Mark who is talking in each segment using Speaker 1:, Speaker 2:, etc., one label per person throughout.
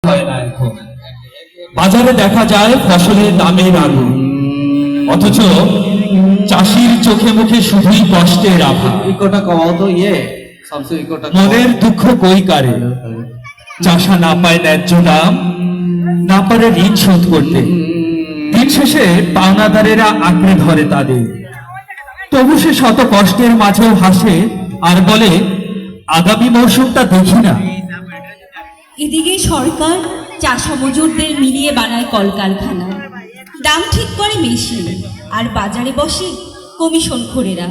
Speaker 1: হয় না এখন। বাজারে দেখা যায় ফসলের দামের আলু, অথচ চাষির চোখে মুখে শুধুই কষ্টের আভা।
Speaker 2: ইকোটা কমাও তো সবসে ইকোটা
Speaker 1: মনের দুঃখ কই কারে, চাষা না পায় ন্যায্য দাম, না পারে ঋণ শোধ করতে। দিন শেষে পাওনাদারেরা আঁকড়ে ধরে তাদের, তবু সে শত কষ্টের মাঝেও হাসে আর বলে আগামী মৌসুমটা দেখি না।
Speaker 3: এদিকে সরকার চাষা মজুরদের মিলিয়ে বানায় কলকারখানা, দাম ঠিক করে মেশিন, আর বাজারে বসে কমিশনখোরেরা।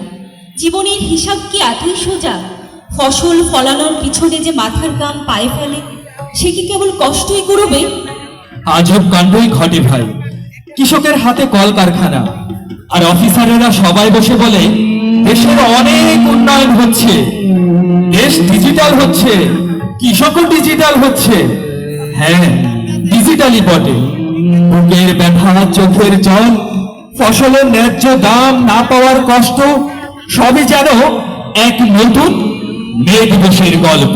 Speaker 3: জীবনের হিসাব কি এতই সোজা? ফসল ফলানোর পিছনে যে মাথার গাম পায়ে ফেলে, সে কি কেবল কষ্টই করবে?
Speaker 1: আজব কাণ্ডই ঘটে ভাই। কৃষকের হাতে কলকারখানা, আর অফিসারেরা সবাই বসে বলে দেশের অনেক উন্নয়ন হচ্ছে, দেশ ডিজিটাল হচ্ছে, কৃষকও ডিজিটাল হচ্ছে। হ্যাঁ, ডিজিটালি বটে। বুকের ব্যথা, চোখের জল, ফসলের ন্যায্য দাম না পাওয়ার কষ্ট, সবই যেন এক নতুন মে দিবসের গল্প।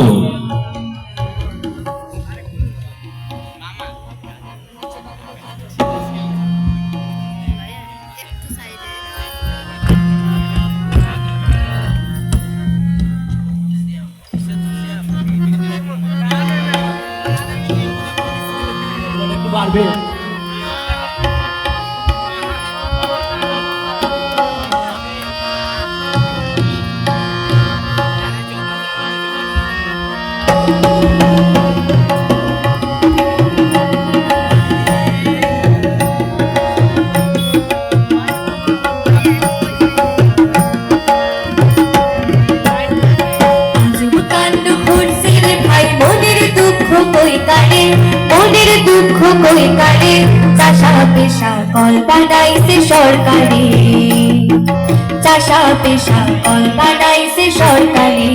Speaker 4: বাড়বে।
Speaker 5: মনের দুঃখ কই কারে, চাষা পেশা কল বানাইছে সরকারে, চাষা পেশা কল বানাইছে সরকারে।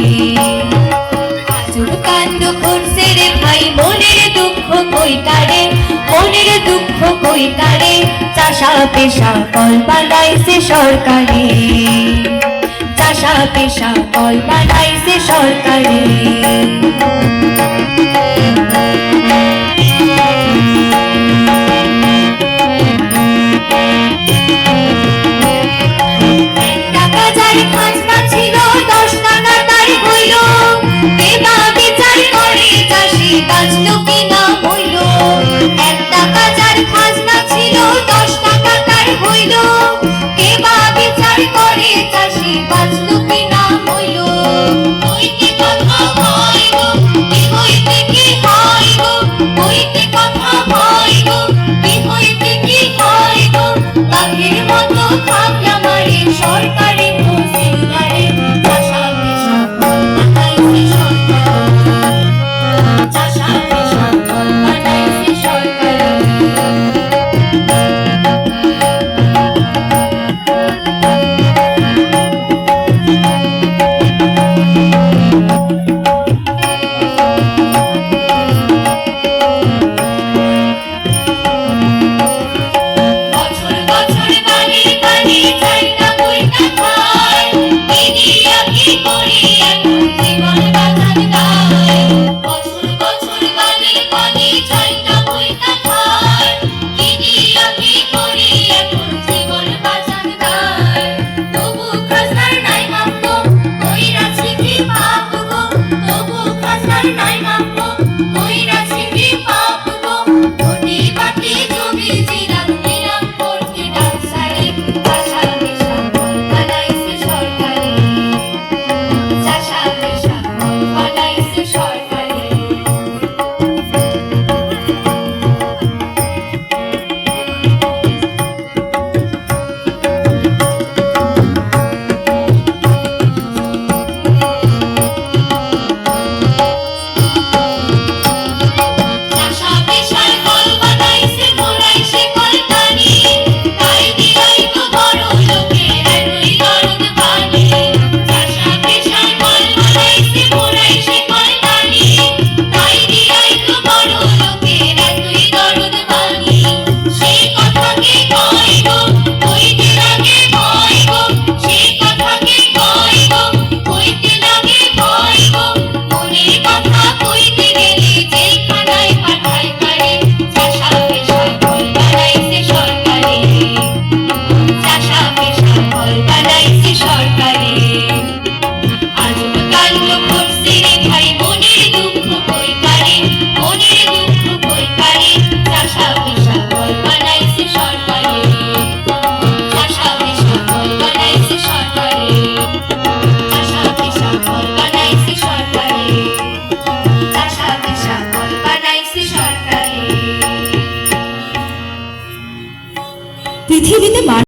Speaker 5: আজব কাণ্ড করছে রে ভাই, মনের দুঃখ কই কারে, মনের দুঃখ কই কারে, চাষা পেশা কল বানাইছে সরকারে, চাষা পেশা কল বানাইছে সরকারে।
Speaker 6: বছর বছর বাদে পানি